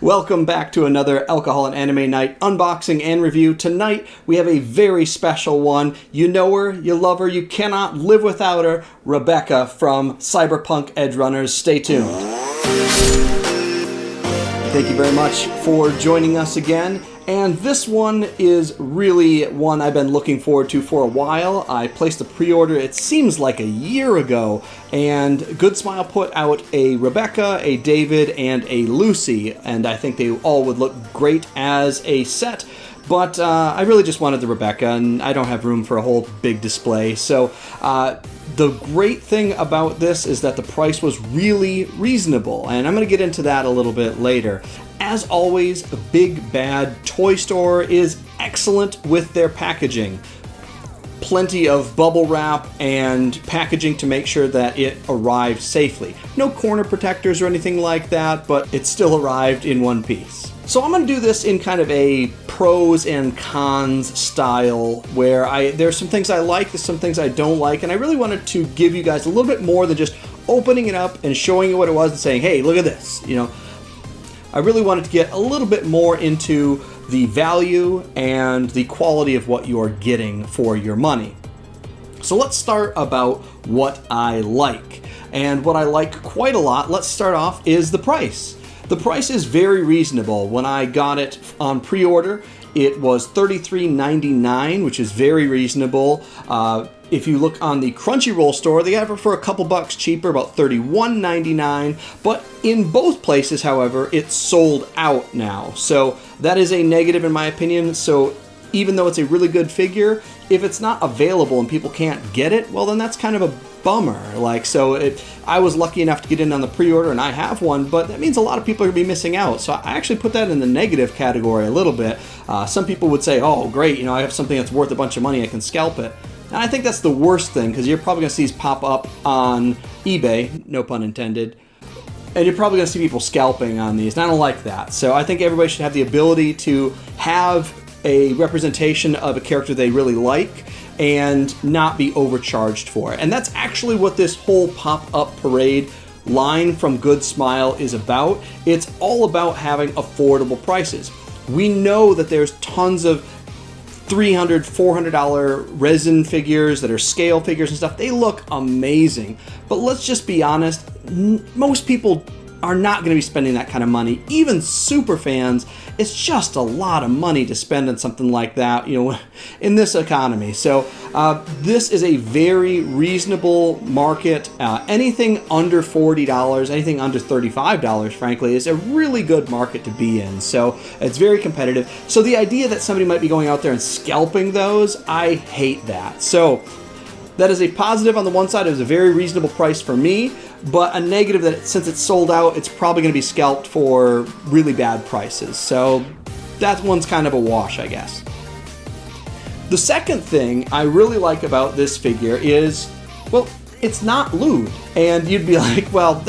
Welcome back to another Alcohol and Anime Night unboxing and review. Tonight, we have a very special one. You know her, you love her, you cannot live without her. Rebecca from Cyberpunk Edgerunners. Stay tuned. Thank you very much for joining us again. And this one is really one I've been looking forward to for a while. I placed a pre-order, it seems like a year ago, and Good Smile put out a Rebecca, a David, and a Lucy, and I think they all would look great as a set. But I really just wanted the Rebecca, and I don't have room for a whole big display. So the great thing about this is that the price was really reasonable, and I'm going to get into that a little bit later. As always, the Big Bad Toy Store is excellent with their packaging. Plenty of bubble wrap and packaging to make sure that it arrived safely. No corner protectors or anything like that, but it still arrived in one piece. So I'm going to do this in kind of a pros and cons style, where there's some things I like, there's some things I don't like, and I really wanted to give you guys a little bit more than just opening it up and showing you what it was and saying, hey, look at this, you know. I really wanted to get a little bit more into the value and the quality of what you're getting for your money. So let's start about what I like. And what I like quite a lot, let's start off, is the price. The price is very reasonable. When I got it on pre-order, it was $33.99, which is very reasonable. If you look on the Crunchyroll store, they have it for a couple bucks cheaper, about $31.99. But in both places, however, it's sold out now. So that is a negative in my opinion. So even though it's a really good figure, if it's not available and people can't get it, well, then that's kind of a bummer. I was lucky enough to get in on the pre-order, and I have one, but that means a lot of people are going to be missing out. So I actually put that in the negative category a little bit. Some people would say, oh, great, you know, I have something that's worth a bunch of money, I can scalp it. And I think that's the worst thing, because you're probably going to see these pop up on eBay, no pun intended, and you're probably going to see people scalping on these, and I don't like that. So I think everybody should have the ability to have a representation of a character they really like and not be overcharged for it. And that's actually what this whole pop-up parade line from Good Smile is about. It's all about having affordable prices. We know that there's tons of $300, $400 resin figures that are scale figures and stuff. They look amazing. But let's just be honest, most people are not going to be spending that kind of money. Even super fans, it's just a lot of money to spend on something like that, you know, in this economy. So this is a very reasonable market. Anything under $40, anything under $35, frankly, is a really good market to be in. So it's very competitive. So the idea that somebody might be going out there and scalping those, I hate that. So that is a positive on the one side. It was a very reasonable price for me, but a negative that since it's sold out, it's probably going to be scalped for really bad prices. So that one's kind of a wash, I guess. The second thing I really like about this figure is, well, it's not lewd. And you'd be like, well,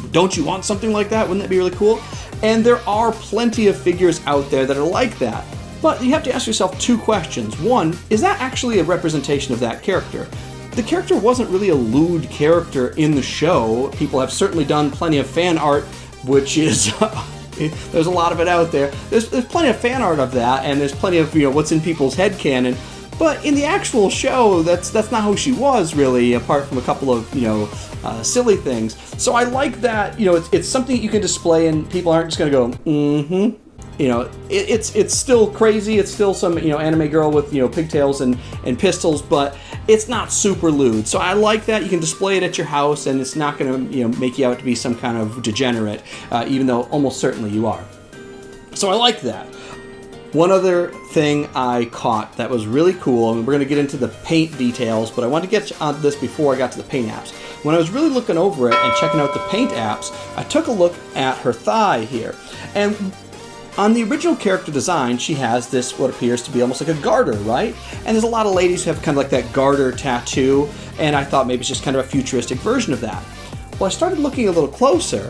don't you want something like that? Wouldn't that be really cool? And there are plenty of figures out there that are like that. But you have to ask yourself two questions. One, is that actually a representation of that character? The character wasn't really a lewd character in the show. People have certainly done plenty of fan art, which is, there's a lot of it out there. There's plenty of fan art of that, and there's plenty of, you know, what's in people's headcanon. But in the actual show, that's not who she was, really, apart from a couple of, you know, silly things. So I like that, you know, it's something you can display, and people aren't just going to go, mm-hmm. You know, it's still crazy. It's still some, you know, anime girl with, you know, pigtails and pistols, but it's not super lewd. So I like that. You can display it at your house, and it's not going to, you know, make you out to be some kind of degenerate, even though almost certainly you are. So I like that. One other thing I caught that was really cool, and we're going to get into the paint details, but I wanted to get on this before I got to the paint apps. When I was really looking over it and checking out the paint apps, I took a look at her thigh here, and on the original character design, she has this, what appears to be almost like a garter, right? And there's a lot of ladies who have kind of like that garter tattoo, and I thought maybe it's just kind of a futuristic version of that. Well, I started looking a little closer,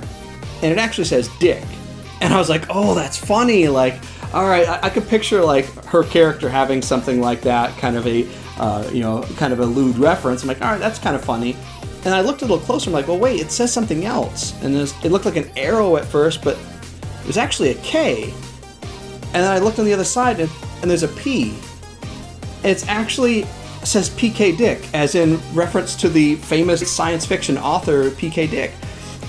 and it actually says dick. And I was like, oh, that's funny. Like, all right, I could picture like her character having something like that, kind of a, you know, kind of a lewd reference. I'm like, all right, that's kind of funny. And I looked a little closer, I'm like, well, wait, it says something else. And it looked like an arrow at first, but there's actually a K, and then I looked on the other side and there's a P. It's actually says P.K. Dick, as in reference to the famous science fiction author P.K. Dick.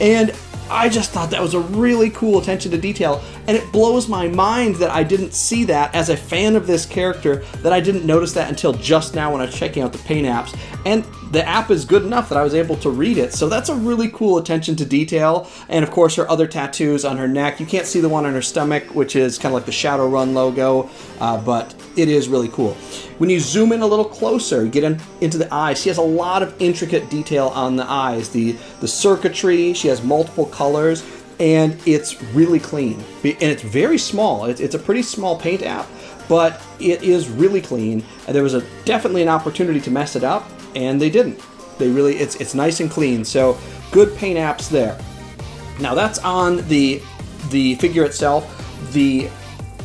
And I just thought that was a really cool attention to detail, and it blows my mind that I didn't see that as a fan of this character, that I didn't notice that until just now when I was checking out the paint apps. And the app is good enough that I was able to read it, so that's a really cool attention to detail. And of course her other tattoos on her neck. You can't see the one on her stomach, which is kind of like the Shadowrun logo, but it is really cool. When you zoom in a little closer, you get into the eyes, she has a lot of intricate detail on the eyes. The circuitry, she has multiple colors, and it's really clean. And it's very small. It's a pretty small paint app, but it is really clean. And there was definitely an opportunity to mess it up, and they didn't. They really, it's nice and clean. So good paint apps there. Now that's on the figure itself. The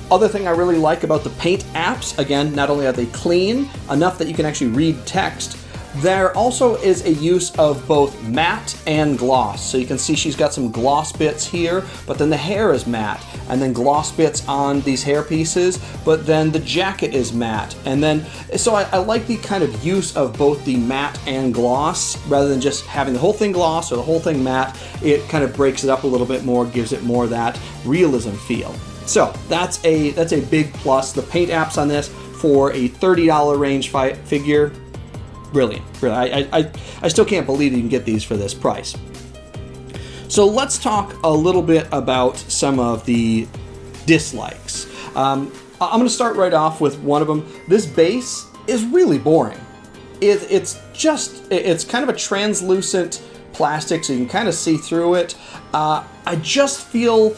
other thing I really like about the paint apps, again, not only are they clean enough that you can actually read text, there also is a use of both matte and gloss. So you can see she's got some gloss bits here, but then the hair is matte, and then gloss bits on these hair pieces, but then the jacket is matte. And then, so I like the kind of use of both the matte and gloss, rather than just having the whole thing gloss or the whole thing matte. It kind of breaks it up a little bit more, gives it more that realism feel. So that's a big plus. The paint apps on this for a $30 range figure, brilliant. I still can't believe you can get these for this price. So let's talk a little bit about some of the dislikes. I'm going to start right off with one of them. This base is really boring. It's kind of a translucent plastic, so you can kind of see through it. I just feel,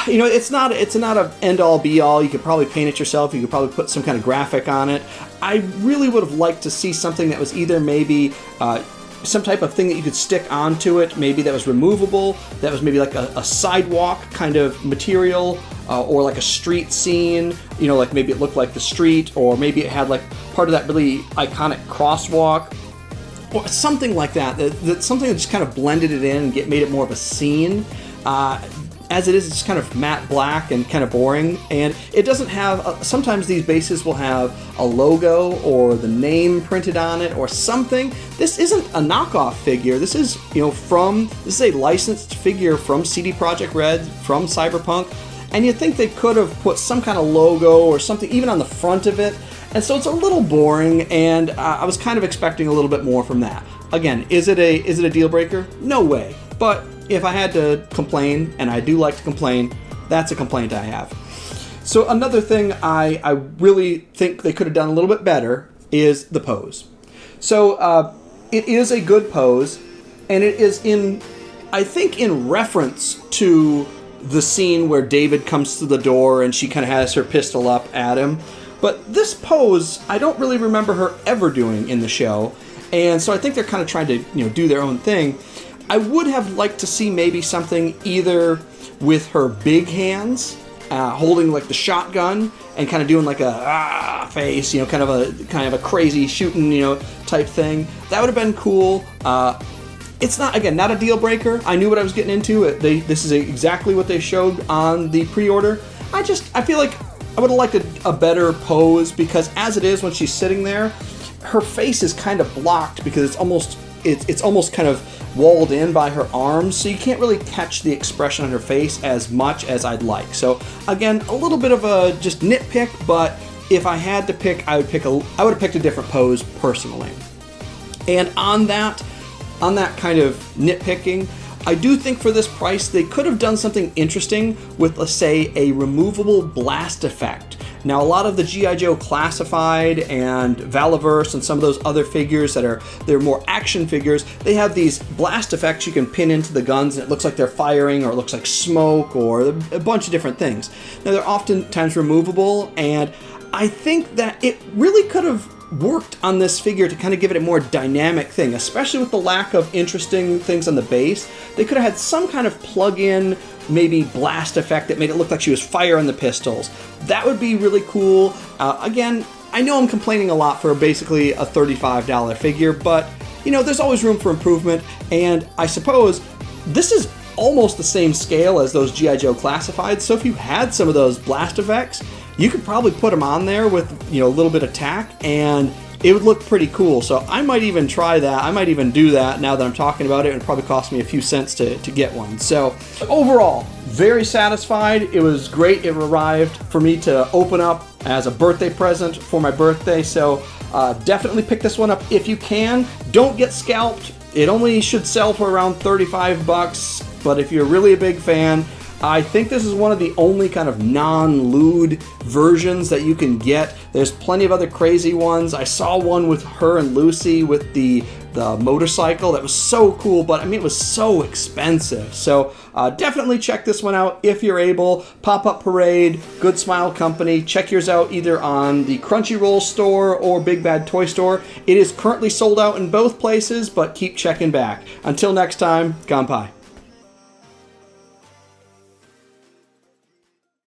you know, it's not an end-all be-all. You could probably paint it yourself. You could probably put some kind of graphic on it. I really would have liked to see something that was either maybe some type of thing that you could stick onto it, maybe that was removable, that was maybe like a sidewalk kind of material, or like a street scene, you know, like maybe it looked like the street, or maybe it had like part of that really iconic crosswalk, or something like that. Something that just kind of blended it in and made it more of a scene. As it is, it's kind of matte black and kind of boring, and it doesn't have, sometimes these bases will have a logo or the name printed on it or something. This isn't a knockoff figure. This is, you know, this is a licensed figure from CD Projekt Red, from Cyberpunk, and you'd think they could have put some kind of logo or something even on the front of it, and so it's a little boring, and I was kind of expecting a little bit more from that. Again, is it a deal breaker? No way, but if I had to complain, and I do like to complain, that's a complaint I have. So another thing I really think they could have done a little bit better is the pose. So it is a good pose, and it is I think in reference to the scene where David comes to the door and she kind of has her pistol up at him. But this pose, I don't really remember her ever doing in the show, and so I think they're kind of trying to, you know, do their own thing. I would have liked to see maybe something either with her big hands, holding like the shotgun and kind of doing like a face, you know, kind of a crazy shooting, you know, type thing. That would have been cool. It's not a deal breaker. I knew what I was getting into. This is exactly what they showed on the pre-order. I feel like I would have liked a better pose, because as it is, when she's sitting there, her face is kind of blocked because it's almost kind of walled in by her arms, so you can't really catch the expression on her face as much as I'd like. So again, a little bit of a just nitpick, but if I had to pick, I would have picked a different pose personally. And on that kind of nitpicking, I do think for this price they could have done something interesting with, let's say, a removable blast effect. Now, a lot of the G.I. Joe Classified and Valaverse and some of those other figures they're more action figures, they have these blast effects you can pin into the guns, and it looks like they're firing, or it looks like smoke, or a bunch of different things. Now, they're oftentimes removable, and I think that it really could have worked on this figure to kind of give it a more dynamic thing, especially with the lack of interesting things on the base. They could have had some kind of plug-in, maybe blast effect that made it look like she was firing the pistols. That would be really cool. Again, I know I'm complaining a lot for basically a $35 figure, but you know, there's always room for improvement, and I suppose this is almost the same scale as those G.I. Joe Classifieds, so if you had some of those blast effects, you could probably put them on there with, you know, a little bit of tack, and it would look pretty cool. So I might even try that. I might even do that now that I'm talking about it. It would probably cost me a few cents to get one. So overall, very satisfied. It was great. It arrived for me to open up as a birthday present for my birthday. So definitely pick this one up if you can. Don't get scalped. It only should sell for around 35 bucks. But if you're really a big fan, I think this is one of the only kind of non-lewd versions that you can get. There's plenty of other crazy ones. I saw one with her and Lucy with the motorcycle that was so cool, but I mean, it was so expensive. So definitely check this one out if you're able. Pop-Up Parade, Good Smile Company. Check yours out either on the Crunchyroll store or Big Bad Toy Store. It is currently sold out in both places, but keep checking back. Until next time, Ganpai.